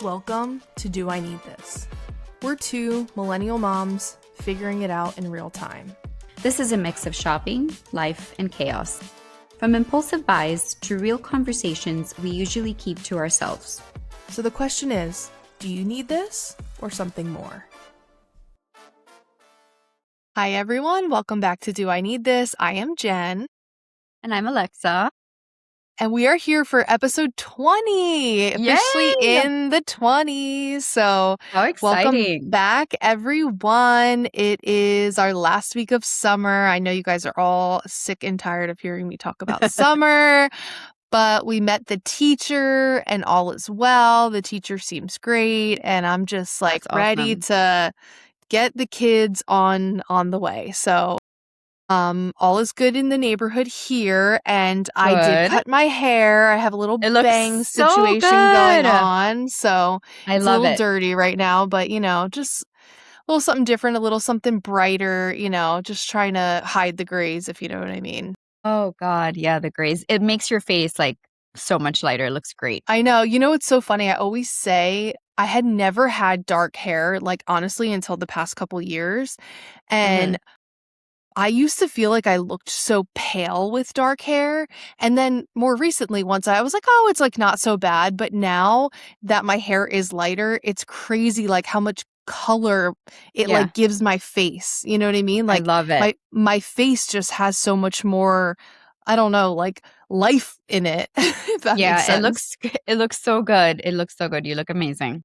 Welcome to Do I Need This? We're two millennial moms figuring it out in real time. This is a mix of shopping, life, and chaos. From impulsive buys to real conversations we usually keep to ourselves. So the question is, do you need this or something more? Hi everyone, welcome back to Do I Need This? I am Jen. And I'm Alexa. And we are here for episode 20, officially Yay! in the 20s. So How exciting. welcome back, everyone. It is our last week of summer. I know you guys are all sick and tired of hearing me talk about summer, but we met the teacher and all is well. The teacher seems great. And I'm just like That's ready awesome. to get the kids on the way. So all is good in the neighborhood here, and I did Good. cut my hair. I have a little It looks bang so situation good. going on, so I it's a love little it. dirty right now, but just a little something different, a little something brighter, just trying to hide the grays, if you know what I mean. Oh God, yeah, the grays. It makes your face like so much lighter. It looks great. I know. It's so funny. I always say I had never had dark hair, like honestly, until the past couple years, and I used to feel like I looked so pale with dark hair. And then more recently, once I was like, oh, it's like not so bad. But now that my hair is lighter, it's crazy like how much color it Yeah, like gives my face. You know what I mean? I Like love it. my face just has so much more, I don't know, like life in it, if that makes Yeah, sense. it looks so good. It looks so good. You look amazing.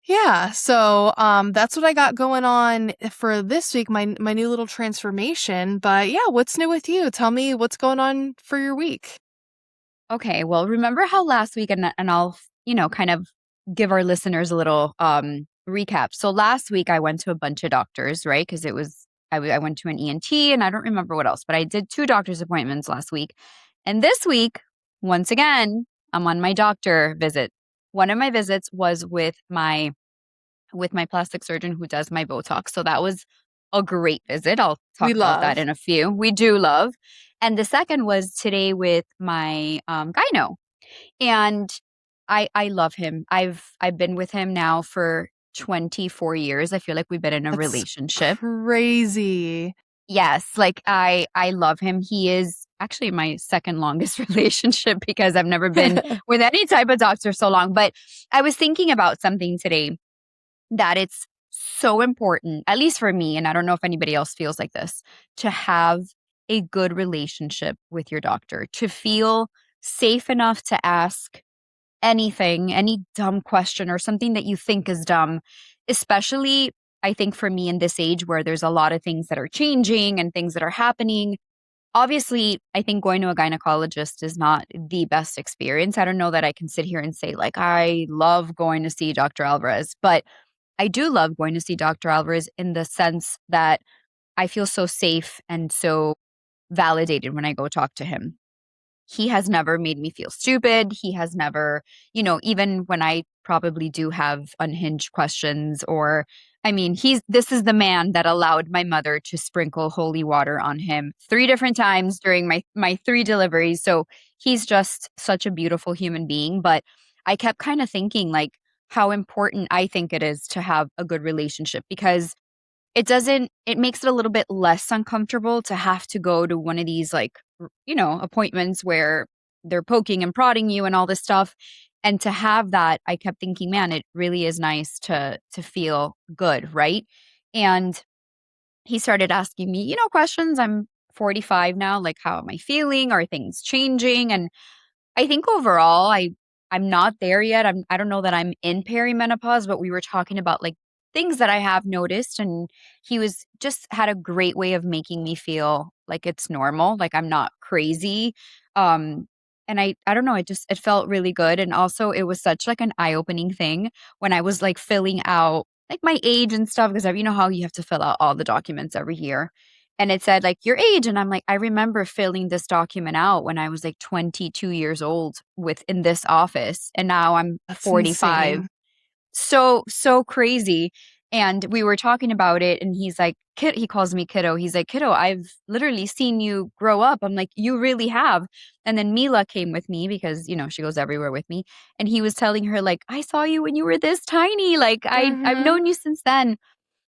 Yeah, so that's what I got going on for this week, my new little transformation. But yeah, what's new with you? Tell me what's going on for your week. Okay, well, remember how last week, and I'll, kind of give our listeners a little recap. So last week I went to a bunch of doctors, right? Because I went to an ENT and I don't remember what else, but I did 2 doctor's appointments last week. And this week, once again, I'm on my doctor visit. One of my visits was with my plastic surgeon who does my Botox. So that was a great visit. I'll We talk about that love. in a few. We do love. And the second was today with my gyno. And I love him. I've been with him now for 24 years. I feel like we've been in a That's relationship. crazy. Yes, like I love him. He is actually my second longest relationship because I've never been with any type of doctor so long. But I was thinking about something today that it's so important, at least for me, and I don't know if anybody else feels like this, to have a good relationship with your doctor, to feel safe enough to ask anything, any dumb question or something that you think is dumb, especially I think for me in this age where there's a lot of things that are changing and things that are happening. Obviously, I think going to a gynecologist is not the best experience. I don't know that I can sit here and say, like, I love going to see Dr. Alvarez, but I do love going to see Dr. Alvarez in the sense that I feel so safe and so validated when I go talk to him. He has never made me feel stupid. He has never, even when I probably do have unhinged questions or I mean, this is the man that allowed my mother to sprinkle holy water on him 3 different times during my 3 deliveries. So he's just such a beautiful human being, but I kept kind of thinking like how important I think it is to have a good relationship because it makes it a little bit less uncomfortable to have to go to one of these like, appointments where they're poking and prodding you and all this stuff. And to have that, I kept thinking, man, it really is nice to feel good, right? And he started asking me, questions. I'm 45 now, like how am I feeling? Are things changing? And I think overall, I'm not there yet. I don't know that I'm in perimenopause, but we were talking about like things that I have noticed, and he was just had a great way of making me feel like it's normal, like I'm not crazy. Um, and I don't know, it felt really good, and also it was such like an eye opening thing when I was like filling out like my age and stuff because you know how you have to fill out all the documents every year. And it said like your age. And I'm like, I remember filling this document out when I was like 22 years old in this office. And now I'm That's 45. insane. So crazy. And we were talking about it, and he's like, Kid, he calls me kiddo. He's like, kiddo, I've literally seen you grow up. I'm like, you really have. And then Mila came with me because, she goes everywhere with me. And he was telling her, like, I saw you when you were this tiny. Like, I've Mhm. known you since then.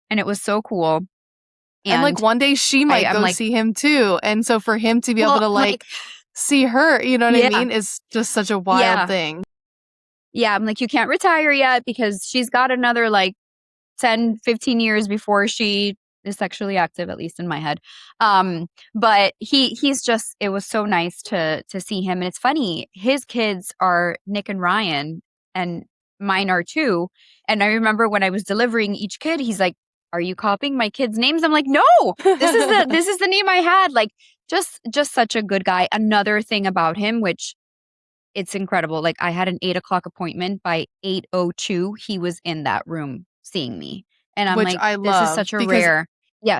And it was so cool. And, like, And one day she might I'm go like, see him too, and so for him to be able well, to, I'm like, like, see her, you know what I yeah, mean, is just such a wild yeah, thing. yeah. I'm like, you can't retire yet because she's got another like 10, 15 years before she is sexually active, at least in my head. But he's just, it was so nice to see him. And it's funny, his kids are Nick and Ryan, and mine are too. And I remember when I was delivering each kid, he's like, are you copying my kids' names? I'm like, no, this is the name I had. Like, just such a good guy. Another thing about him, which it's incredible. Like, I had an 8 o'clock appointment. By 8:02, he was in that room seeing me. And I'm Which like, I this is love such a because rare.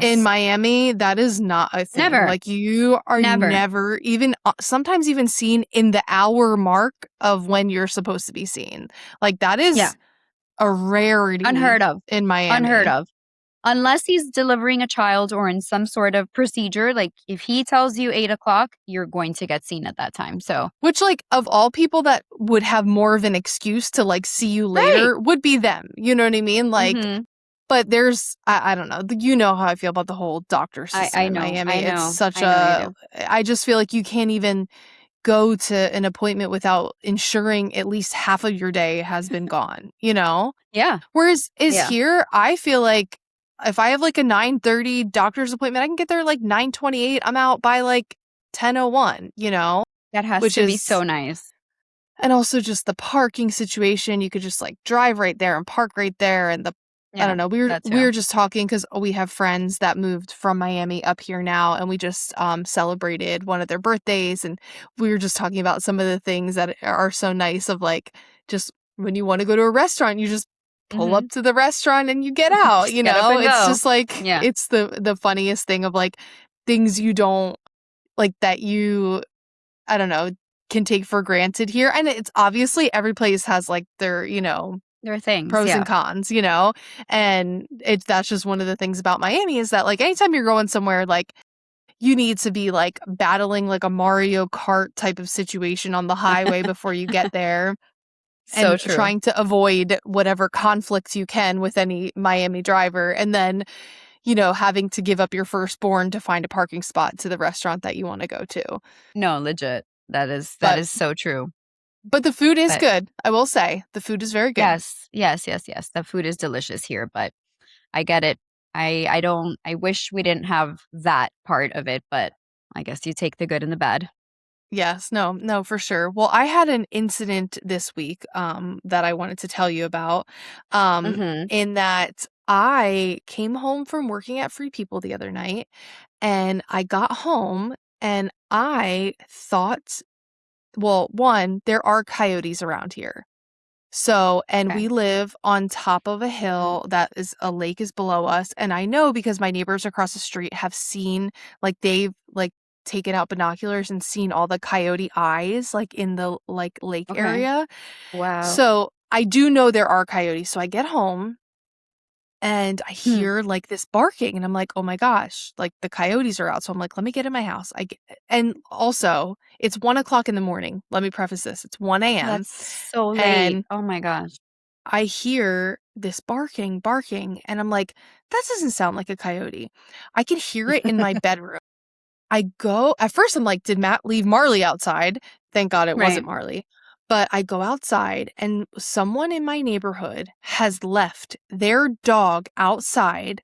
in Yes. Miami, that is not a thing. Never. Like, you are Never. never even sometimes even seen in the hour mark of when you're supposed to be seen. Like, that Yeah. is a rarity Unheard of. in Unheard Miami. of. Unless he's delivering a child or in some sort of procedure, like if he tells you 8 o'clock, you're going to get seen at that time. So, Which, like, of all people that would have more of an excuse to, like, see you right. later would be them, you know what I mean? Like, Mm-hmm. but there's I don't know, you know how I feel about the whole doctor system I in know. Miami. I It's know. such I know you a do. I just feel like you can't even go to an appointment without ensuring at least half of your day has been gone, you know? Yeah. Whereas is Yeah. here, I feel like if I have, like, a 9:30 doctor's appointment, I can get there, like, 9:28. I'm out by, like, 10:01, you know? That has Which to be is so nice. and also just the parking situation, you could just, like, drive right there and park right there, and the I Yeah. don't know, we were That we too. were just talking because we have friends that moved from Miami up here now, and we just, celebrated one of their birthdays, and we were just talking about some of the things that are so nice of, like, just when you wanna go to a restaurant, you just pull Mm-hmm. up to the restaurant and you get out, Just you get up know? and It's go. just, like, Yeah. it's the funniest thing of, like, things you don't like, that you I don't know, can take for granted here, and it's obviously every place has, like, their, There are things. pros and Yeah. cons, and that's just one of the things about Miami is that, like, anytime you're going somewhere, like, you need to be, like, battling, like, a Mario Kart type of situation on the highway before you get there So and true. trying to avoid whatever conflicts you can with any Miami driver, and then, having to give up your firstborn to find a parking spot to the restaurant that you wanna go to. No, legit. That But is so true. But the food is But good, I will say. The food is very good. yes, yes, yes, yes. The food is delicious here, but I get it. I don't I wish we didn't have that part of it, but I guess you take the good and the bad. Yes, no, no, for sure. Well, I had an incident this week, that I wanted to tell you about, Mhm. in that I came home from working at Free People the other night, and I got home, and I thought well, 1, there are coyotes around here. So and Okay. we live on top of a hill that is a lake is below us, and I know because my neighbors across the street have seen like, they've, like, taken out binoculars and seen all the coyote eyes, like, in the, like, lake Okay. area. Wow. So, I do know there are coyotes, so I get home and I Hmm. hear, like, this barking, and I'm like, "Oh my gosh," like, the coyotes are out, so I'm like, "Let me get in my house." And also, it's 1 o'clock in the morning. Let me preface this, it's 1 AM, That's so late. and Oh my gosh. I hear this barking, and I'm like, "That doesn't sound like a coyote." I can hear it in my bedroom. I go at first, I'm like, "Did Matt leave Marley outside?" Thank God it Right. wasn't Marley. But I go outside, and someone in my neighborhood has left their dog outside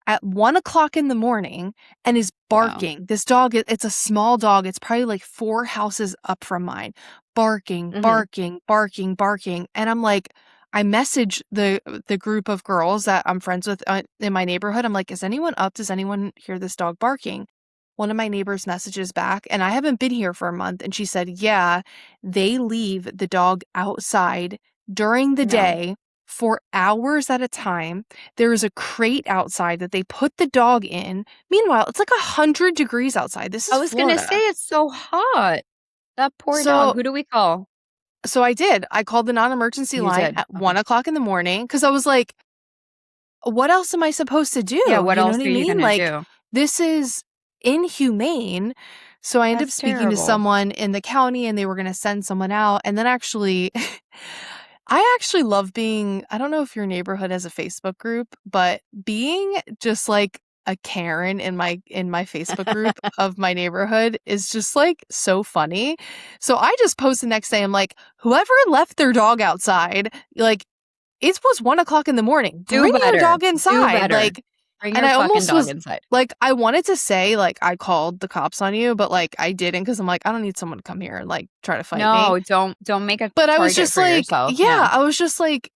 at 1 o'clock in the morning and is Wow. barking. This dog, it's a small dog. It's probably like 4 houses up from mine. Barking, Mhm. barking, barking, barking. And I'm like, I message the group of girls that I'm friends with in my neighborhood. I'm like, is anyone up? Does anyone hear this dog barking? One of my neighbors messages back, and I haven't been here for a month. And she said, yeah, they leave the dog outside during the No. day for hours at a time. There is a crate outside that they put the dog in. Meanwhile, it's like 100 degrees outside. This is I was gonna say Florida. it's so hot. That poor dog. So Who do we call? so I did. I called the non-emergency You line did. at Okay. 1 o'clock in the morning because I was like, what else am I supposed to Yeah, do? what You know else what I are you mean? gonna Like, do? this is inhumane. So I ended up That's speaking to terrible. someone in the county and they were going to send someone out. And then actually, I actually love being, I don't know if your neighborhood has a Facebook group, but being just like a Karen in my Facebook group of my neighborhood is just like so funny. So I just post the next day, I'm like, whoever left their dog outside, like it was 1 o'clock in the morning. Do Bring your better. dog Do inside. better. Like, Bring and your I fucking almost dog was inside. like, I wanted to say, like, I called the cops on you, but like, I didn't because I'm like, I don't need someone to come here and like try to fight me. No, don't make a But I was target just for like, yourself. yeah, Yeah. I was just like,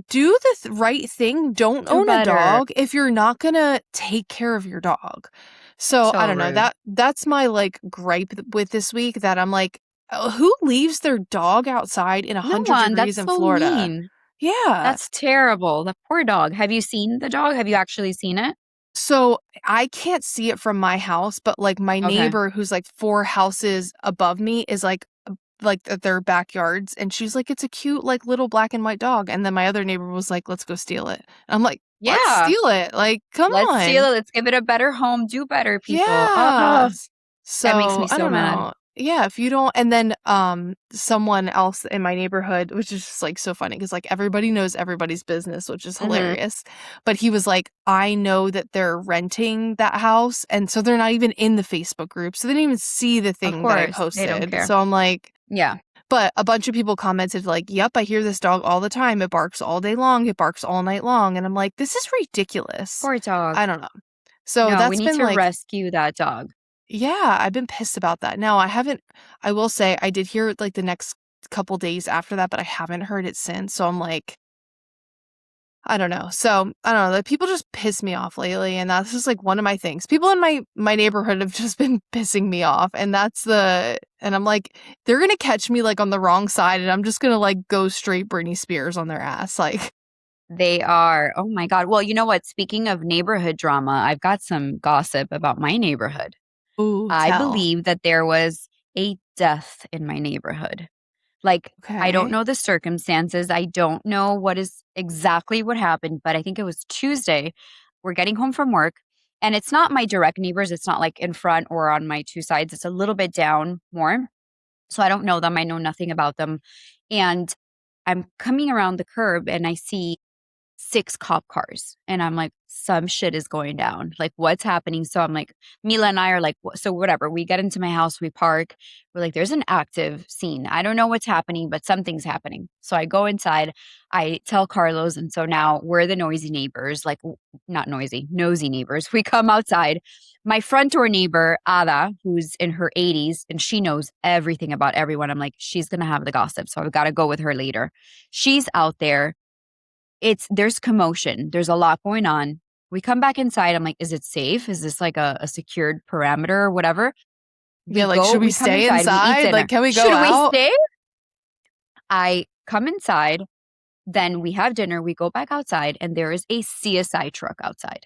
do the right thing. Don't Do own a better. dog if you're not gonna take care of your dog. So I So don't know. rude. That's my like gripe with this week that I'm like, who leaves their dog outside in No 100 one. degrees That's in so Florida? mean. Yeah. That's terrible. The poor dog. Have you seen the dog? Have you actually seen it? So I can't see it from my house, but like my Okay. neighbor who's like 4 houses above me is like at their backyards and she's like, it's a cute like little black and white dog. And then my other neighbor was like, let's go steal it. I'm like, let's Yeah. steal it. Like, come Let's steal on. it. Let's give it a better home. Do better, people. Yeah. Oh, that makes So me I so don't mad. know. Yeah, if you don't, and then someone else in my neighborhood, which is just like so funny because like everybody knows everybody's business, which is Hmm. hilarious. But he was like, I know that they're renting that house, and so they're not even in the Facebook group, so they didn't even see the Of thing that I course. They don't posted. care. So I'm like, Yeah. but a bunch of people commented like, "Yep, I hear this dog all the time. It barks all day long. It barks all night long," and I'm like, this is ridiculous. Poor dog. I don't know. So No, we that's need been to like rescue that dog. yeah, I've been pissed about that. Now, I will say I did hear it like the next couple days after that, but I haven't heard it since. So I'm like, I don't know. So I don't know. Like people just piss me off lately, and that's just like one of my things. People in my neighborhood have just been pissing me off, and and I'm like, they're gonna catch me like on the wrong side, and I'm just gonna like go straight Britney Spears on their ass. Like, They are. Oh my God. Well, you know what? Speaking of neighborhood drama, I've got some gossip about my neighborhood. ooh, I tell. believe that there was a death in my neighborhood. Like, I don't Okay. know the circumstances. I don't know what is exactly what happened, but I think it was Tuesday. We're getting home from work, and it's not my direct neighbors. It's not like in front or on my two sides. It's a little bit down more. So I don't know them. I know nothing about them. And I'm coming around the curb and I see 6 cop cars. And I'm like, some shit is going down. Like, what's happening? So I'm like, Mila and I are like, so whatever. We get into my house, we park. We're like, there's an active scene. I don't know what's happening, but something's happening. So I go inside, I tell Carlos. And so now we're the noisy neighbors, like, not noisy, nosy neighbors. We come outside. My front door neighbor, Ada, who's in her 80s, and she knows everything about everyone. I'm like, she's going to have the gossip. So I've got to go with her later. She's out there, there's commotion. There's a lot going on. We come back inside. I'm like, is it safe? Is this like a secured parameter or whatever? Yeah, like, should we We come stay inside, we eat inside? Like, dinner. can we go Should we out? stay? I come inside, then we have dinner, we go back outside, and there is a CSI truck outside.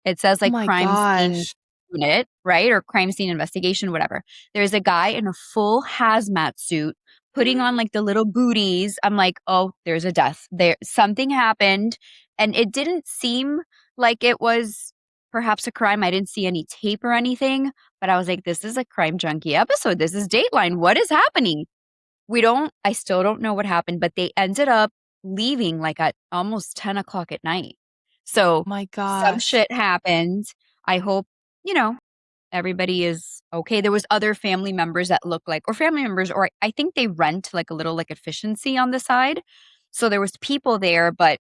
It says Oh like my crime scene gosh. unit, right? Or crime scene investigation, whatever. There's a guy in a full hazmat suit putting on like the little booties. I'm like, oh, there's a death. There something happened. And it didn't seem like it was perhaps a crime. I didn't see any tape or anything, but I was like, this is a crime junkie episode. This is Dateline. What is happening? I still don't know what happened, but they ended up leaving like at almost 10 o'clock at night. So My some gosh. shit happened. I hope, you know, everybody is okay. There was other family members that look like, or family members, or I think they rent like a little like efficiency on the side. So there was people there, but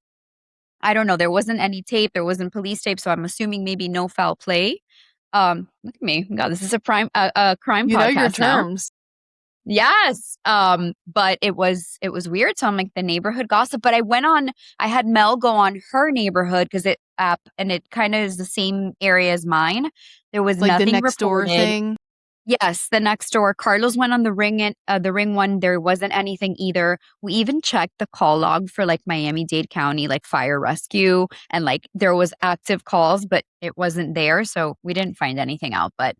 I don't know. There wasn't any tape. There wasn't police tape. So I'm assuming maybe no foul play. Look at me. God, this is a crime You know your podcast now. terms. Yes. But it was weird. So I'm like the neighborhood gossip. But I had Mel go on her neighborhood because it app and it kind of is the same area as mine. There was Like the nothing next door reported. thing. Yes, the next door. Carlos went on the ring one. There wasn't anything either. We even checked the call log for like Miami-Dade County, like fire rescue, and like there was active calls, but it wasn't there. So we didn't find anything out. But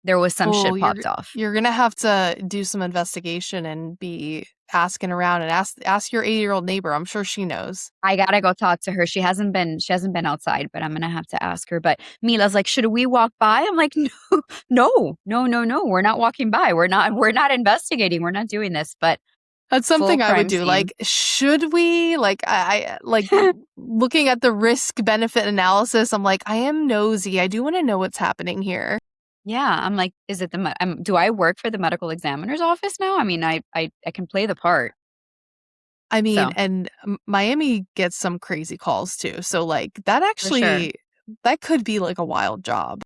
there was some Oh, shit popped off. you're gonna have to do some investigation and be asking around and ask your 80-year-old neighbor. I'm sure she knows. I gotta go talk to her. She hasn't been outside, but I'm gonna have to ask her. But Mila's like, should we walk by? I'm like, no, no, no, no, no. We're not walking by. We're not investigating. We're not doing this. But That's full something I would crime do. scene. Like, should we? Like, like looking at the risk benefit analysis. I'm like, I am nosy. I do want to know what's happening here. Yeah, I'm like, is it do I work for the medical examiner's office now? I mean, I can play the part. I mean, So and Miami gets some crazy calls too. So like that for sure. actually that could be like a wild job.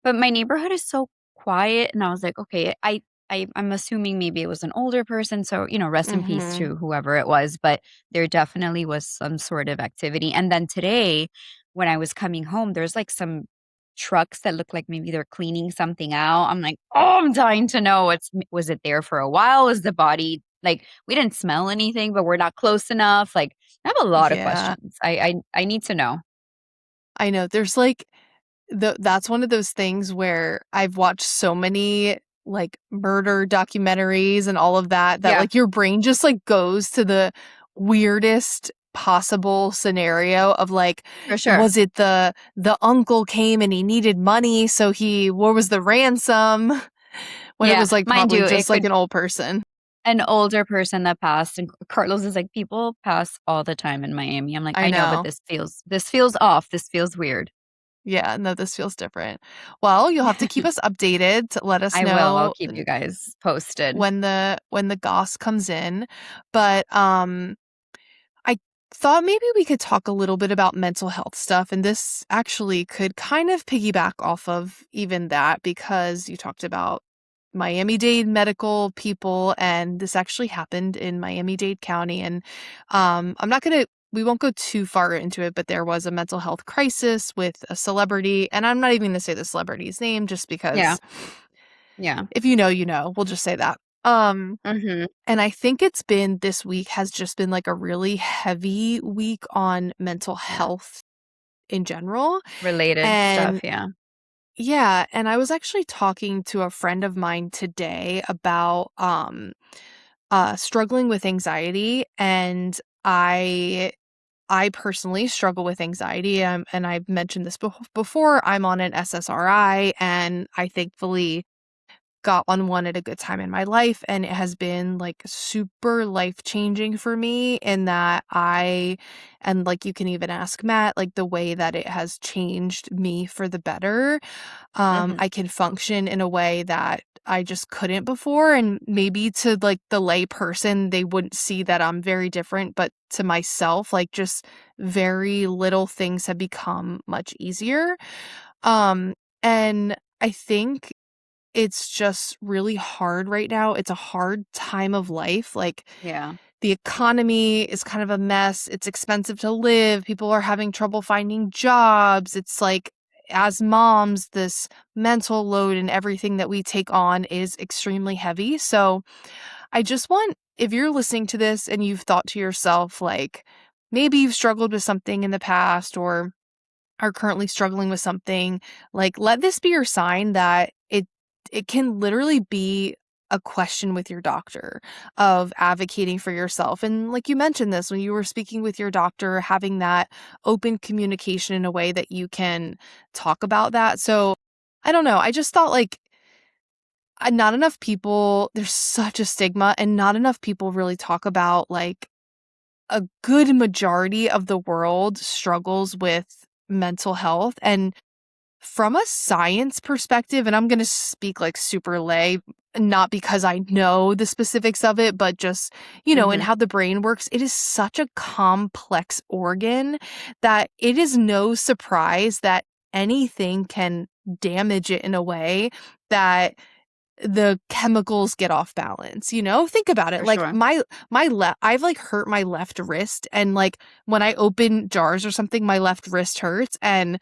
But my neighborhood is so quiet, and I was like, okay, I'm assuming maybe it was an older person, so rest in peace Mhm. to whoever it was. But there definitely was some sort of activity. And then today, when I was coming home, there's like some trucks that look like maybe they're cleaning something out. I'm like, oh, I'm dying to know was it there for a while? Was the body like we didn't smell anything, but we're not close enough? Like, I have a lot of Yeah. questions. I need to know. I know. There's like that's one of those things where I've watched so many like murder documentaries and all of that Yeah, like your brain just like goes to the weirdest possible scenario of like for sure. was it the uncle came and he needed money so he what was the ransom when it Yeah, was like mind probably you, just it like could an old person. an older person that passed, and Carlos is like, "People pass all the time in Miami." I'm like, I "I know, but know. this feels off. This feels weird." Yeah, no, this feels different. Well, you'll have to keep us updated to let us I will. I'll know keep you guys posted. when the goss comes in. But I thought maybe we could talk a little bit about mental health stuff, and this actually could kind of piggyback off of even that because you talked about Miami-Dade medical people, and this actually happened in Miami-Dade County. And I'm not gonna we won't go too far into it, but there was a mental health crisis with a celebrity, and I'm not even gonna say the celebrity's name just Yeah, because yeah. if you know, you know. We'll just say that. Um, Hmm. and I think it's been this week has just been like a really heavy week on mental Yeah, health in general. related stuff. And Yeah. yeah, and I was actually talking to a friend of mine today about struggling with anxiety, and I personally struggle with anxiety, and I've mentioned this before. I'm on an SSRI, and I thankfully got on one at a good time in my life, and it has been like super life changing for me in that and like you can even ask Matt, like the way that it has changed me for the better. Hmm. I can function in a way that I just couldn't before. And maybe to like the lay person, they wouldn't see that I'm very different, but to myself, like just very little things have become much easier. Um, and I think it's just really hard right now. It's a hard time of life. Like Yeah. the economy is kind of a mess. It's expensive to live. People are having trouble finding jobs. It's like, as moms, this mental load and everything that we take on is extremely heavy. So I just want, if you're listening to this and you've thought to yourself, like, maybe you've struggled with something in the past or are currently struggling with something, like let this be your sign that it can literally be a question with your doctor of advocating for yourself. And like you mentioned this when you were speaking with your doctor, having that open communication in a way that you can talk about that. So I don't know. I just thought like not enough people, there's such a stigma, and not enough people really talk about like a good majority of the world struggles with mental health. And from a science perspective, and I'm going to speak like super lay, not because I know the specifics of it, but just, and Hmm. how the brain works, it is such a complex organ that it is no surprise that anything can damage it in a way that the chemicals get off balance. Think about it. For Like sure. my left I've like hurt my left wrist, and like when I open jars or something my left wrist hurts, and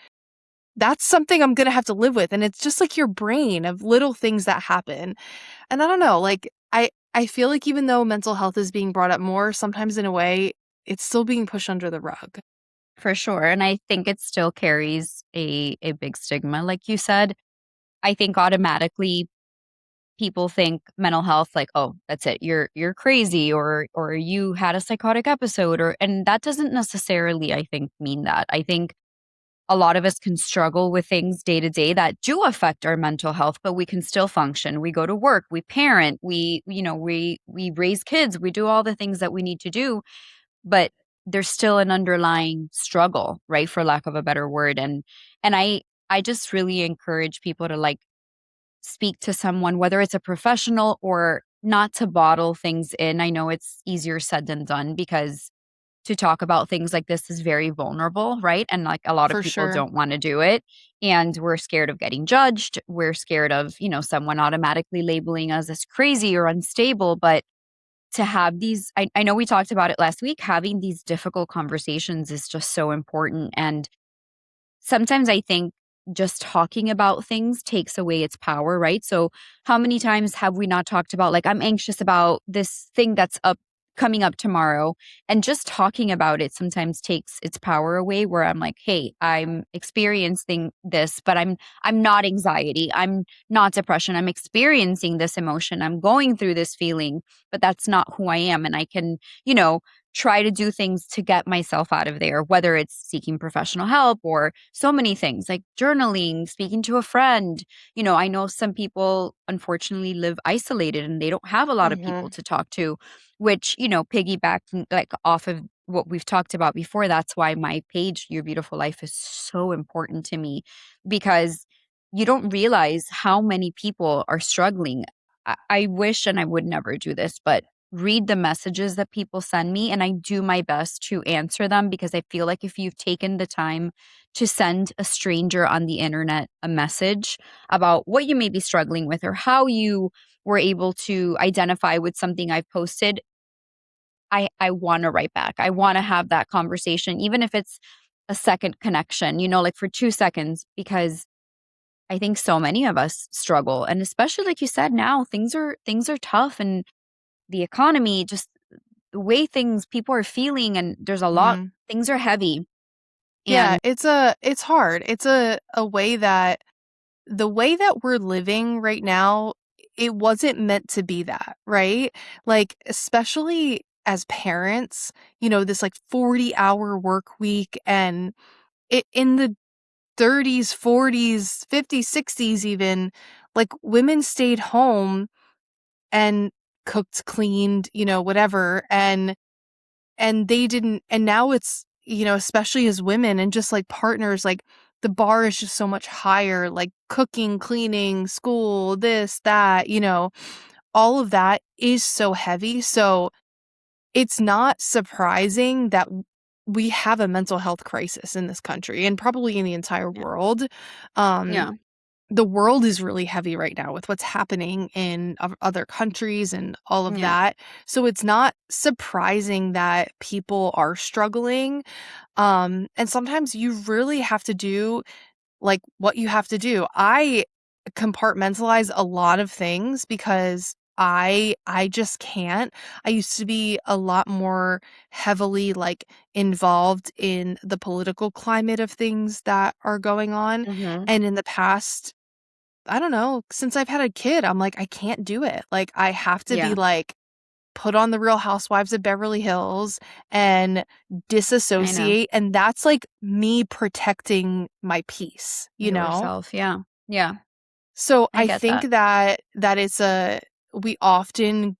that's something I'm going to have to live with. And it's just like your brain of little things that happen. And I don't know, like I feel like even though mental health is being brought up more, sometimes in a way it's still being pushed under the rug. For sure. And I think it still carries a big stigma, like you said. I think automatically people think mental health like, oh, that's it, you're crazy, or you had a psychotic episode, or and that doesn't necessarily, I think, mean that. I think a lot of us can struggle with things day to day that do affect our mental health, but we can still function. We go to work, we parent, we raise kids, we do all the things that we need to do, but there's still an underlying struggle, right? For lack of a better word. And I just really encourage people to like speak to someone, whether it's a professional or not to bottle things in. I know it's easier said than done because to talk about things like this is very vulnerable, right? And like a lot of For people sure. don't want to do it. And we're scared of getting judged. We're scared of, someone automatically labeling us as crazy or unstable. But to have these, I know we talked about it last week, having these difficult conversations is just so important. And sometimes I think just talking about things takes away its power, right? So, how many times have we not talked about, like, I'm anxious about this thing that's coming up tomorrow, and just talking about it sometimes takes its power away, where I'm like, hey, I'm experiencing this, but I'm not anxiety, I'm not depression, I'm experiencing this emotion, I'm going through this feeling, but that's not who I am. And I can, you know, try to do things to get myself out of there, whether it's seeking professional help or so many things like journaling, speaking to a friend. I know some people unfortunately live isolated and they don't have a lot of people Mhm. to talk to, which, piggyback like off of what we've talked about before. That's why my page, Your Beautiful Life, is so important to me, because you don't realize how many people are struggling. I wish, and I would never do this, but read the messages that people send me, and I do my best to answer them, because I feel like if you've taken the time to send a stranger on the internet a message about what you may be struggling with or how you were able to identify with something I've posted, I want to write back. I want to have that conversation, even if it's a second connection, like for 2 seconds, because I think so many of us struggle. And especially like you said, now things are tough, and the economy, just the way things people are feeling, and there's a lot, Mhm. things are heavy. Yeah, And it's hard. It's a way that the way that we're living right now, it wasn't meant to be that, right? Like, especially as parents, this like 40-hour work week, and it in the 30s, 40s, 50s, 60s even, like women stayed home and cooked, cleaned, whatever, and they didn't, and now it's, especially as women and just like partners, like the bar is just so much higher, like cooking, cleaning, school, this, that, all of that is so heavy. So it's not surprising that we have a mental health crisis in this country and probably in the entire yeah, world. Um, yeah, the world is really heavy right now with what's happening in other countries and all of yeah, that. So it's not surprising that people are struggling. And sometimes you really have to do like what you have to do. I compartmentalize a lot of things because I just can't. I used to be a lot more heavily like involved in the political climate of things that are going on. mhm, And in the past, I don't know, since I've had a kid, I'm like, I can't do it. Like I have to be yeah, like put on the Real Housewives of Beverly Hills and I know. disassociate, and that's like me protecting my peace, you know? Yourself, yeah, yeah, So I I get think that. that it's a we often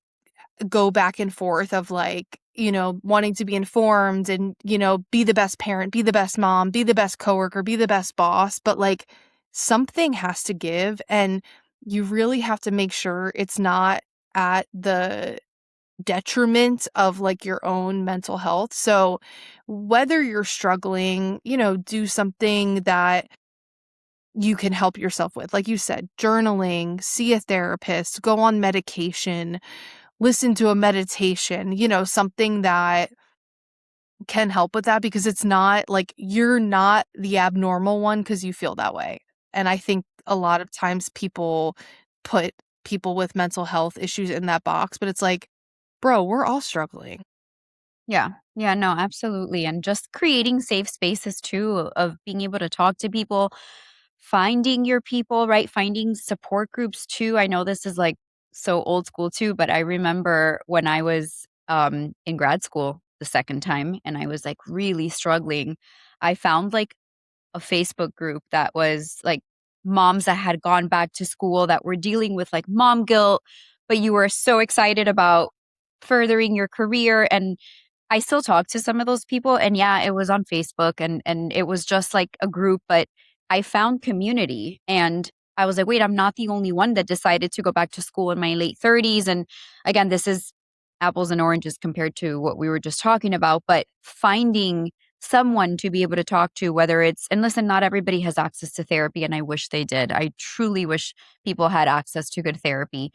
go back and forth of like, wanting to be informed and, be the best parent, be the best mom, be the best coworker, be the best boss, but like something has to give, and you really have to make sure it's not at the detriment of like your own mental health. So whether you're struggling, do something that you can help yourself with. Like you said, journaling, see a therapist, go on medication, listen to a meditation, something that can help with that, because it's not like you're not the abnormal one because you feel that way. And I think a lot of times people put people with mental health issues in that box, but it's like, bro, we're all struggling. Yeah. Yeah, no, absolutely. And just creating safe spaces too, of being able to talk to people finding your people, right? Finding support groups too. I know this is like so old school too, but I remember when I was in grad school the second time and I was like really struggling, I found like a Facebook group that was like moms that had gone back to school that were dealing with like mom guilt, but you were so excited about furthering your career. And I still talk to some of those people. And yeah, it was on Facebook and it was just like a group, but I found community and I was like, wait, I'm not the only one that decided to go back to school in my late 30s. And again, this is apples and oranges compared to what we were just talking about, but finding someone to be able to talk to, whether it's, and listen, not everybody has access to therapy, and I wish they did. I truly wish people had access to good therapy.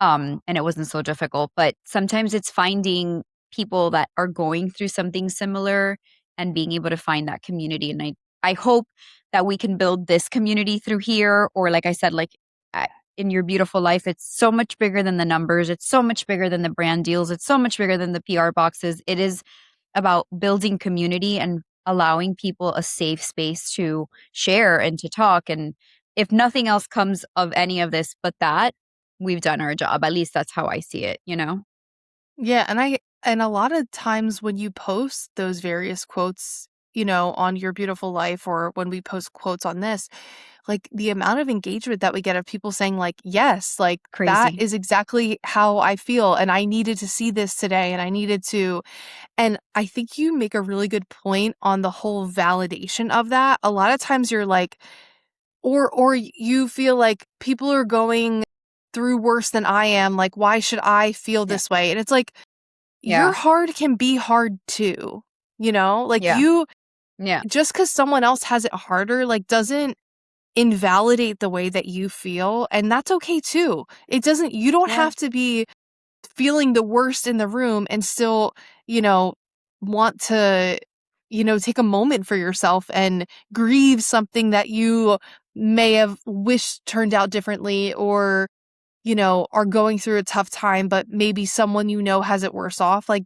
And it wasn't so difficult, but sometimes it's finding people that are going through something similar and being able to find that community. And I hope that we can build this community through here, or like I said, like in your beautiful life, it's so much bigger than the numbers. It's so much bigger than the brand deals. It's so much bigger than the PR boxes. It is about building community and allowing people a safe space to share and to talk. And if nothing else comes of any of this but that, we've done our job. At least that's how I see it, you know? Yeah, and a lot of times when you post those various quotes, on Your Beautiful Life or when we post quotes on this, like the amount of engagement that we get of people saying like, "Yes, like that Crazy. is exactly how I feel and I needed to see this today and I needed to." And I think you make a really good point on the whole validation of that. A lot of times you're like or you feel like people are going through worse than I am, like why should I feel Yeah. this way? And it's like your Yeah. hard can be hard too, Like Yeah. you Yeah. just because someone else has it harder, like doesn't invalidate the way that you feel, and that's okay too. You don't Yeah. have to be feeling the worst in the room and still, you know, want to, take a moment for yourself and grieve something that you may have wished turned out differently or, are going through a tough time, but maybe someone has it worse off. Like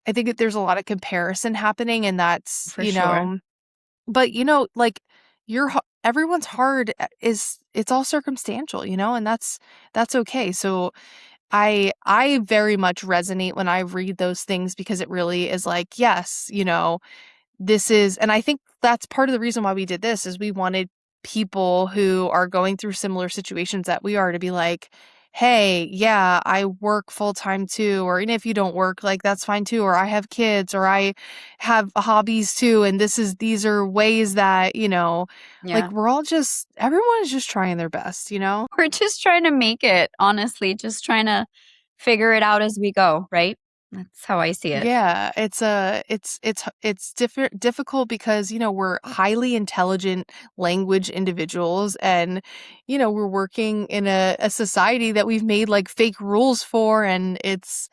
I think that there's a lot of comparison happening and that's, For sure. but like everyone's hard it's all circumstantial, and that's okay. So I very much resonate when I read those things because it really is like, yes, this is and I think that's part of the reason why we did this is we wanted people who are going through similar situations that we are to be like, "Hey, yeah, I work full time too," or even if you don't work, like that's fine too, or I have kids or I have hobbies too and these are ways that, like Yeah. everyone is just trying their best, We're just trying to make it, honestly, just trying to figure it out as we go, right? That's how I see it. Yeah, it's difficult because, we're highly intelligent language individuals and, we're working in a society that we've made like fake rules for and it's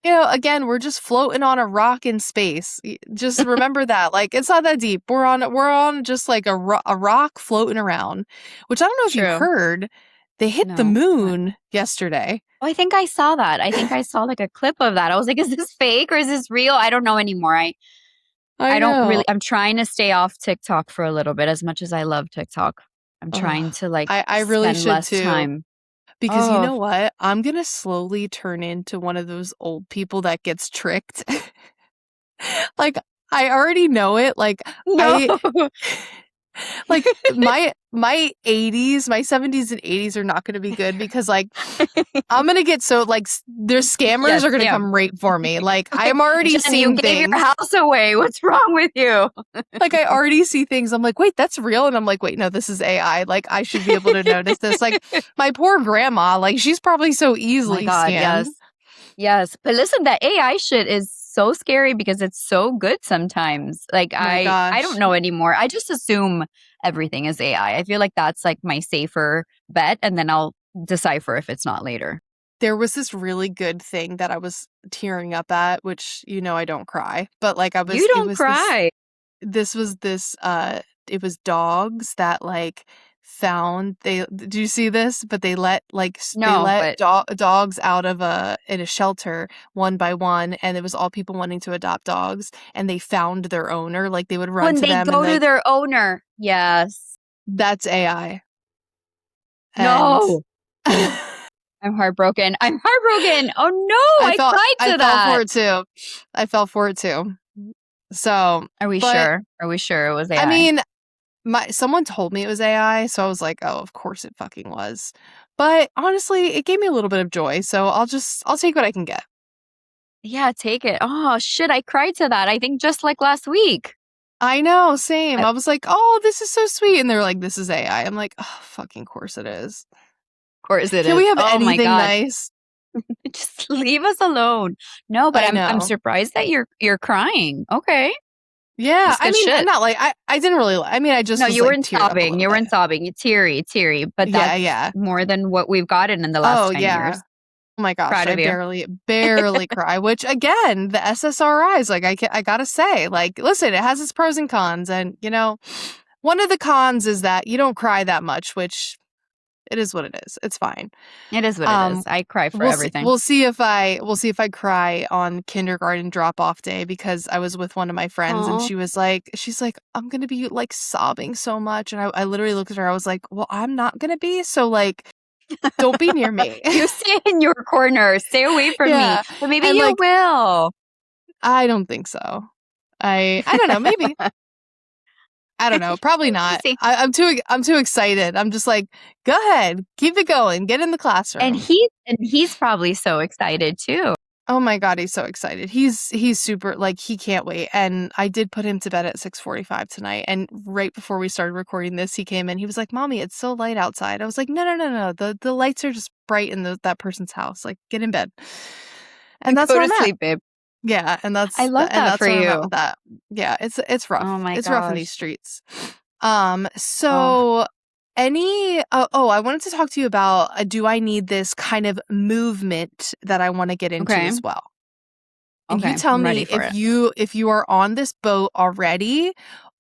again, we're just floating on a rock in space. Just remember that. Like it's not that deep. We're on just like a rock floating around, which I don't know if you True. heard, they hit the No. What? moon yesterday. Oh, I think I saw that. I think I saw like a clip of that. I was like, is this fake or is this real? I don't know anymore. I I don't know. really, I'm trying to stay off TikTok for a little bit as much as I love TikTok. I'm trying Oh, to like I really spend should less too. time. Because you Oh, know what? I'm gonna slowly turn into one of those old people that gets tricked. Like, I already know it. Like, no. I like my 80s, my 70s and 80s are not gonna be good because like I'm gonna get so like their scammers Yes, are gonna yeah. come right for me. Like I'm already Jen, you seeing gave your things. house away. What's wrong with you? Like I already see things. I'm like, wait, that's real. And I'm like, wait, no, this is AI. Like I should be able to notice this. Like my poor grandma, like she's probably so Oh my easily God, scammed. yes. Yes. But listen, that AI shit is so scary because it's so good sometimes. Like My I don't gosh. know anymore. I just assume everything is AI. I feel like that's like my safer bet and then I'll decipher if it's not later. There was this really good thing that I was tearing up at, which, I don't cry, but like You it don't was this cry. this was this it was dogs that like found they do you see this? But they let they No, let but dogs out of a shelter one by one and it was all people wanting to adopt dogs and they found their owner, like they would run when to they them and go to like their owner. Yes. That's AI. And No, I'm heartbroken. I'm heartbroken. Oh no, I cried I to fell for that. it too. I fell for it too. So, Are we but sure? Are we sure it was I AI? mean, someone told me it was AI, so I was like, "Oh, of course it fucking was." But honestly, it gave me a little bit of joy, so I'll take what I can get. Yeah, take it. Oh shit, I cried to that. I think just like last week. I know, same. Of I was like, "Oh, this is so sweet." And they're like, "This is AI." I'm like, "Oh, fucking course it is." course it Can is. we have Oh my anything god. nice? Just leave us alone. No, but I I'm know. surprised that you're crying. Okay. Yeah, That's I good mean, shit. not like I didn't really I mean, I just No, was you like weren't teared up a sobbing. little You bit. weren't sobbing. You teary, but Yeah, that's yeah. more than what we've gotten in the last Oh, 10 yeah. years. Oh my gosh, Proud I of you. barely cry, which again, the SSRIs, like I gotta say, like, listen, it has its pros and cons, and one of the cons is that you don't cry that much, which it is what it is. It's fine. It is what it is. Um, I cry for everything. we'll see if I cry on kindergarten drop off day because I was with one of my friends and Oh, she's like, I'm gonna be like sobbing so much, and I literally looked at her, I was like, well, I'm not gonna be, so like, don't be near me. you stay in your corner. Stay away from me. Yeah, But maybe and you like, will. I don't think so. I don't know, maybe. I don't know, probably You not. see. I'm too excited. I'm just like, go ahead, keep it going, get in the And classroom. he's probably so excited too. Oh my god, he's so excited. He's super, like, he can't wait. And I did put him to bed at 6:45 tonight. And right before we started recording this, he came in. He was like, "Mommy, it's so light outside." I was like, "No. The lights are just bright in that person's house. Like, get in bed." And that's Go where to I'm at. sleep, babe. Yeah, and I love that for that's where I'm at with you. that. Yeah, it's Oh rough. my It's rough in these gosh. streets. Oh, So I wanted to talk to you about do I need this kind of movement that I want to get into okay. as well? And you Okay. tell I'm me ready for it. if you are on this boat already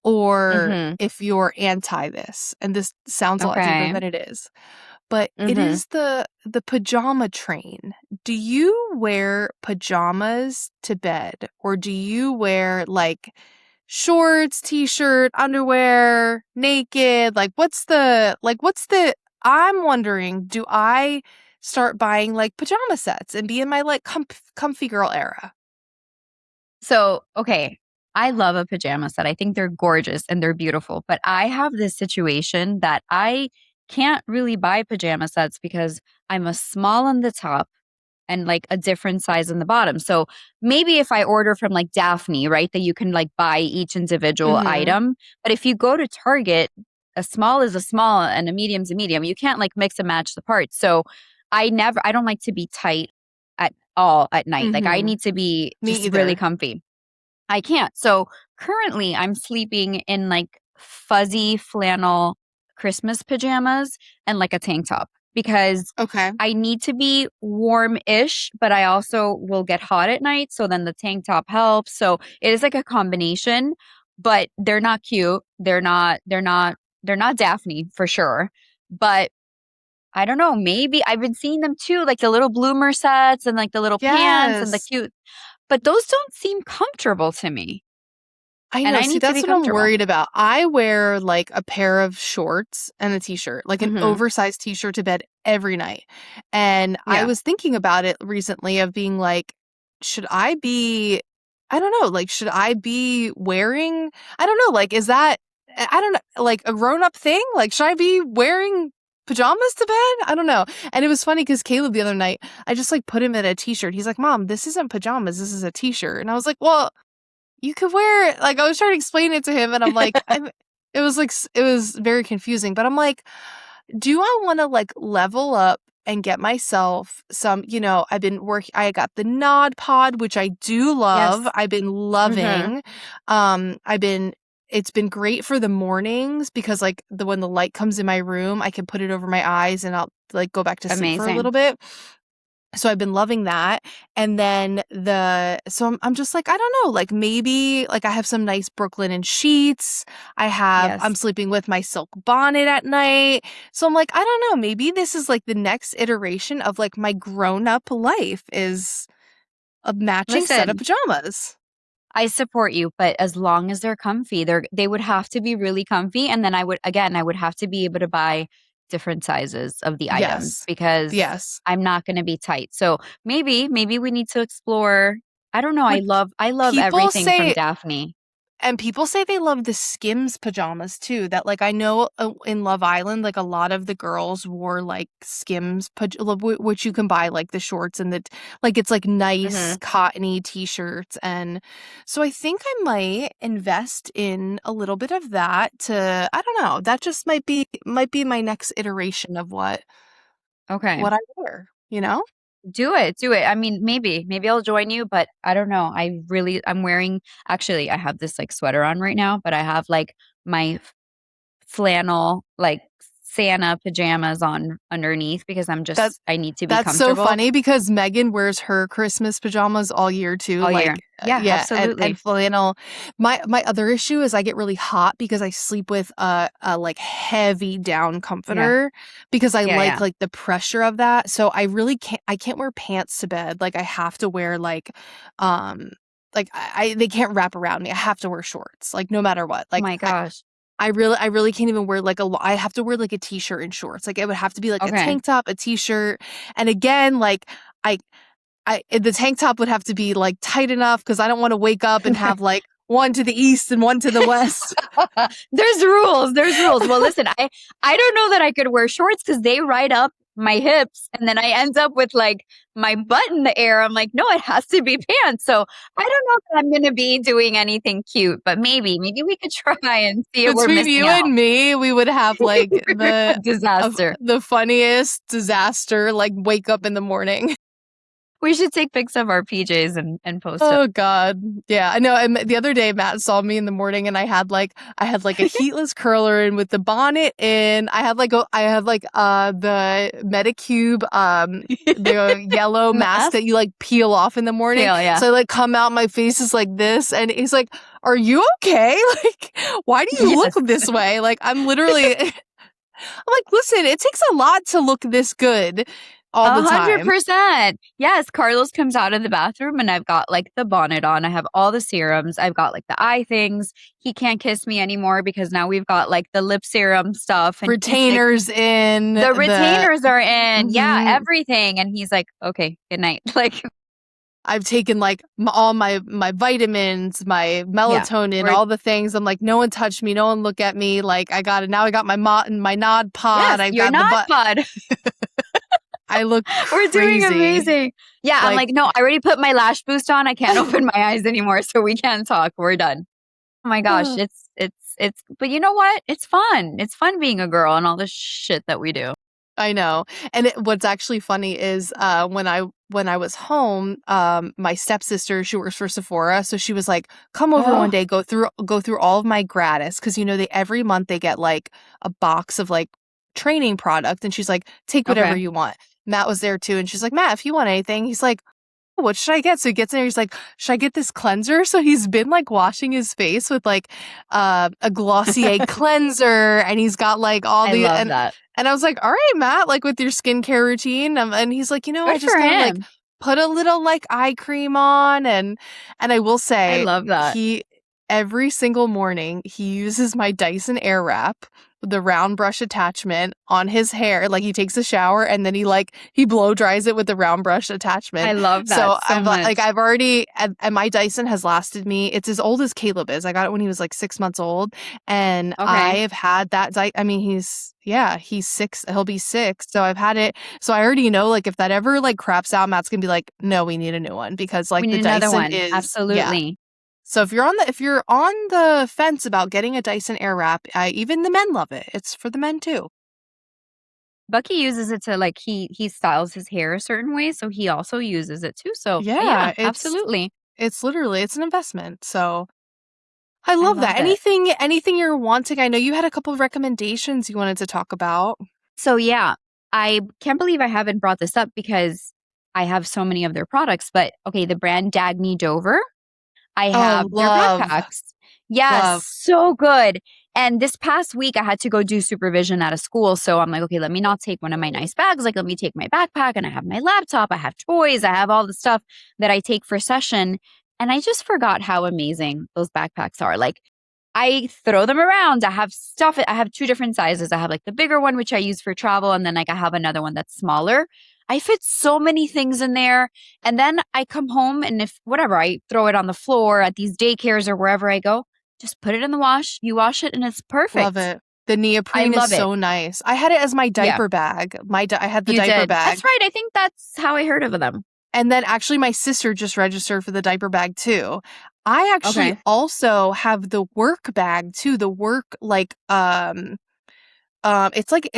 or Mm-hmm. if you're anti this. And this sounds a lot deeper Okay. than it is. But it Mm-hmm. is the pajama train. Do you wear pajamas to bed or do you wear like shorts, t-shirt, underwear, naked? What's the I'm wondering, do I start buying like pajama sets and be in my like comfy girl era? So, okay. I love a pajama set. I think they're gorgeous and they're beautiful. But I have this situation that I can't really buy pajama sets because I'm a small on the top and like a different size on the bottom. So maybe if I order from like Daphne, right, that you can like buy each individual Mhm. item. But if you go to Target, a small is a small and a medium's a medium. You can't like mix and match the parts. So I don't like to be tight at all at night. Like I Mhm. need to be Me just really either. comfy. I can't. So currently I'm sleeping in like fuzzy flannel Christmas pajamas and like a tank top because Okay. I need to be warm-ish, but I also will get hot at night. So then the tank top helps. So it is like a combination, but they're not cute. They're not Daphne for sure. But I don't know. Maybe I've been seeing them too, like the little bloomer sets and like the little pants and the Yes. cute, but those don't seem comfortable to me. I And know. I See, need to that's be what I'm comfortable. worried about. I wear like a pair of shorts and a t-shirt, like an Mhm. oversized t-shirt to bed every night. And I Yeah. was thinking about it recently of being like, should I be, I don't know, like, should I be wearing, I don't know, like, is that, I don't know, like a grown-up thing? Like, should I be wearing pajamas to bed? I don't know. And it was funny because Caleb the other night, I just like put him in a t-shirt. He's like, Mom, this isn't pajamas. This is a t-shirt. And I was like, well, you could wear it. Like, I was trying to explain it to him, and I'm like, it was like, it was very confusing, but I'm like, do I want to like level up and get myself some, I got the Nod Pod, which I do love. Yes. I've been Mhm. loving. It's been great for the mornings because like when the light comes in my room, I can put it over my eyes and I'll like go back to sleep for a little Amazing. bit. So I've been loving that. And then I'm just like, I don't know, like maybe like I have some nice Brooklinen sheets. I'm Yes. sleeping with my silk bonnet at night. So I'm like, I don't know, maybe this is like the next iteration of like my grown up life is a matching set of Listen, pajamas. I support you, but as long as they're comfy, they would have to be really comfy. And then I would have to be able to buy different sizes of the items Yes. because Yes. I'm not going to be tight. So maybe we need to explore. I don't know. Like I love people everything from say Daphne. And people say they love the Skims pajamas too. That like I know in Love Island, like a lot of the girls wore like Skims, which you can buy like the shorts and like it's like nice Hmm. cottony t-shirts, and so I think I might invest in a little bit of that to I don't know. That just might be my next iteration of Okay. what I wear. You know? Do it. Do it. I mean, maybe I'll join you, but I don't know. I'm wearing, actually, I have this like sweater on right now, but I have like my flannel, like Santa pajamas on underneath because That I need to be That's so comfortable funny because Megan wears her Christmas pajamas all year too, all year. like, Yeah, yeah, and absolutely. flannel. My other issue is I get really hot because I sleep with like, heavy down Yeah. comforter because I Yeah. Yeah. like, the pressure of that, so I can't wear pants to bed, like, I have to wear, um, I they can't wrap around me, I have to wear shorts, like, no matter what, Oh like, my gosh. I really can't even wear like I have to wear like a t-shirt and shorts. Like it would have to be like a Okay. tank top, a t-shirt. And again, like I the tank top would have to be like tight enough because I don't want to wake up and have like one to the east and one to the west. There's rules. There's rules. Well, listen, I don't know that I could wear shorts because they ride up my hips, and then I end up with like my butt in the air. I'm like, no, it has to be pants. So I don't know that I'm going to be doing anything cute, but maybe we could try and see if we're Between missing you out. and me, we would have like Disaster. the funniest disaster, like wake up in the morning. We should take pics of our PJs and post them. Oh god. Yeah, I know, and the other day, Matt saw me in the morning, and I had, like, a heatless curler in with the bonnet in. I had, like, the Medicube, the yellow mask Mask? that you, like, peel off in the morning, Pale, yeah. so I, like, come out, my face is like this, and he's like, "Are you okay? Like, why do you look Yes. this way?" Like, I'm literally I'm like, "Listen, it takes a lot to look this good all the time." 100%. Yes, Carlos comes out of the bathroom and I've got like the bonnet on. I have all the serums. I've got like the eye things. He can't kiss me anymore because now we've got like the lip serum stuff. And he's like, Retainers in, the retainers are in. Yeah, mhm. everything. And he's like, okay, good night. Like, I've taken like all my vitamins, my yeah, melatonin, we're, all the things. I'm like, no one touched me, no one look at me. Like I got it now. I got my Nod Pod. yes, I've you're got the not butt. bud. I look We're doing crazy. amazing. Yeah, I'm Like like, no, I already put my lash boost on. I can't open my eyes anymore, so we can't talk. We're done. Oh my gosh, it's but you know what? It's fun. It's fun being a girl and all the shit that we do. I know. And what's actually funny is when I was home, my stepsister, she works for Sephora, so she was like, "Come over one Oh, day, go through all of my gratis because you know they every month they get like a box of like training product, and she's like, take whatever okay. you want." Matt was there too, and she's like, "Matt, if you want anything," he's like, what should I get? So he gets in there, he's like, should I get this cleanser? So he's been like washing his face with like a Glossier cleanser, and he's got like all I the love that. and I was like, all right, Matt, like with your skincare routine. And he's like, I Good just for gotta like him. put a little like eye cream on, and I will I say love that. he every single morning he uses my Dyson Airwrap with the round brush attachment on his hair. Like he takes a shower and then he blow dries it with the round brush I attachment. love that So so much. I've already and my Dyson has lasted me. It's as old as Caleb is. I got it when he was like 6 months old, and I Okay. have had that. I mean, he's 6. He'll be 6. So I've had it. So I already know like if that ever like craps out, Matt's gonna be like, no, we need a new one because We like the need another Dyson one. is yeah. Absolutely. So if you're on the fence about getting a Dyson Airwrap, even the men love it. It's for the men too. Bucky uses it to like he styles his hair a certain way, so he also uses it too. So yeah, Yeah, absolutely. it's literally it's an investment. So I I love that. love it. Anything you're wanting? I know you had a couple of recommendations you wanted to talk about. So yeah, I can't believe I haven't brought this up because I have so many of their products. But okay, the brand Dagny Dover. I have Oh, their love, backpacks. Yes, love. so good. And this past week, I had to go do supervision at a school. So I'm like, okay, let me not take one of my nice bags. Like, let me take my backpack and I have my laptop, I have toys, I have all the stuff that I take for session. And I just forgot how amazing those backpacks are. Like, I throw them around. I have stuff. I have two different sizes. I have like the bigger one, which I use for travel. And then like I have another one that's smaller. I fit so many things in there. And then I come home and if whatever, I throw it on the floor at these daycares or wherever I go, just put it in the wash. You wash it and it's Love perfect. it. The I neoprene is love it. so nice. I had it as my Yeah, diaper bag. I had the you diaper did. bag. That's right. I think that's how I heard of them. And then actually my sister just registered for the diaper bag too. I actually Okay. also have the work bag too. The work it's like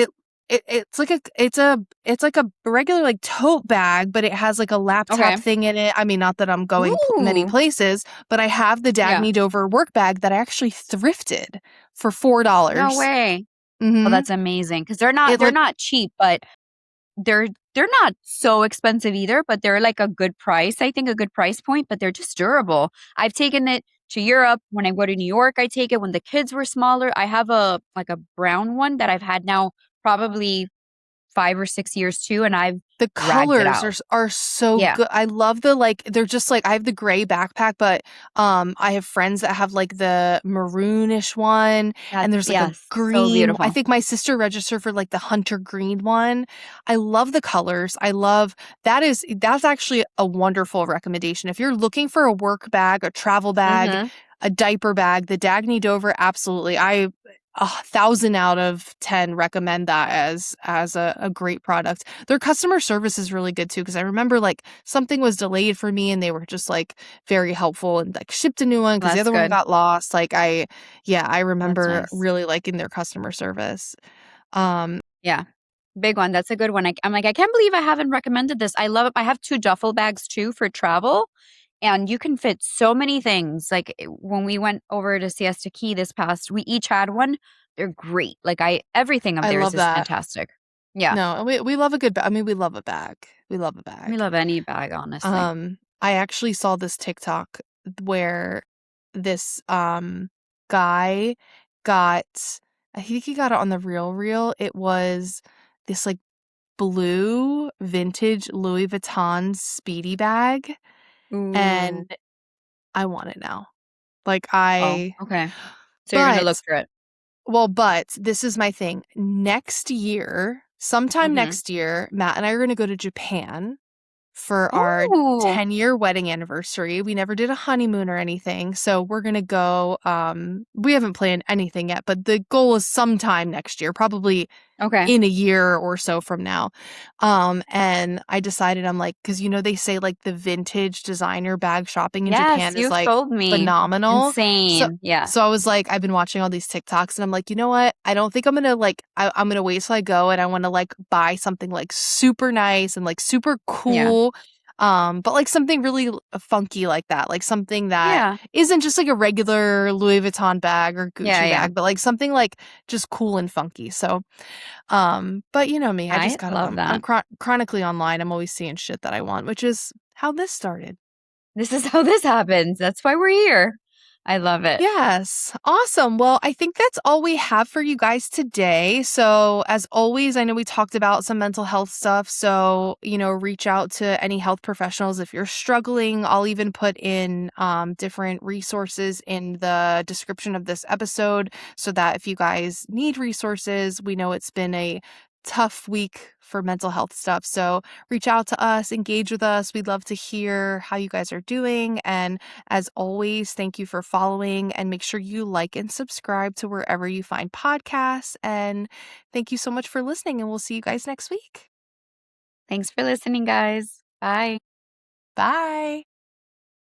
it's like a regular like tote bag, but it has like a laptop Okay. thing in it. I mean, not that I'm going many Ooh. places, but I have the Yeah. Dagny Dover work bag that I actually thrifted for No $4. way. Oh, Mm-hmm. that's amazing. Because It they're like not cheap, but they're they're not so expensive either, but they're like a good price. I think a good price point, but they're just durable. I've taken it to Europe. When I go to New York, I take it when the kids were smaller. I have a like a brown one that I've had now probably 5 or 6 years too, and I've the ragged it colors out. are so Yeah, good. I love the like they're just like I have the gray backpack, but I have friends that have like the maroonish one and that's there's like a yes, so green. I beautiful. think my sister registered for like the hunter green one. I love the colors. I love that's actually a wonderful recommendation. If you're looking for a work bag, a travel bag, Mm-hmm. a diaper bag, the Dagny Dover absolutely. I 1,000 out of 10 recommend that as a great product. Their customer service is really good too because I remember like something was delayed for me and they were just like very helpful and like shipped a new one because the That's other one good. got lost. Like I That's remember nice. really liking their customer service. Um Yeah, big one. That's a good one. I'm like, I can't believe I haven't recommended this. I love it. I have two duffel bags too for travel. And you can fit so many things. Like when we went over to Siesta Key this past, we each had one. They're great. Like everything of I theirs love is that. fantastic. Yeah. No, we love a good I mean we love a bag. We love a We bag. love any bag, honestly. I actually saw this TikTok where this guy got I think he got it on the Real Reel. It was this like blue vintage Louis Vuitton speedy bag Ooh. and I want it now. Like Oh, I okay. So you're gonna but look for it. but this is my thing. Next year, sometime Mm-hmm. next year, Matt and I are going to go to Japan for our Ooh. 10-year wedding anniversary. We never did a honeymoon or anything. So we're going to go we haven't planned anything yet, but the goal is sometime next year, probably Okay. in a year or so from now. And I decided I'm like cuz they say like the vintage designer bag shopping in Yes, Japan is you've like told me. phenomenal. So Insane. Yeah. so I was like I've been watching all these TikToks and I'm like, "You know what? I don't think I'm going to like I'm going to wait till I go and I want to like buy something like super nice and like super Yeah. cool but like something really funky like that, like something that Yeah. isn't just like a regular Louis Vuitton bag or Yeah. Gucci Yeah. bag, but like something like just cool and funky. So, but you know me, I just I gotta, love I'm that. chronically online. I'm always seeing shit that I want, which is how this started. This is how this happens. That's why we're here. I love it. Yes. Awesome. Well, I think that's all we have for you guys today. So, as always, I know we talked about some mental health stuff. So, reach out to any health professionals if you're struggling. I'll even put in different resources in the description of this episode so that if you guys need resources, we know it's been a tough week for mental health stuff. So, reach out to us, engage with us. We'd love to hear how you guys are doing. And as always, thank you for following and make sure you like and subscribe to wherever you find podcasts. And thank you so much for listening, and we'll see you guys next week. Thanks for listening, guys. Bye. Bye.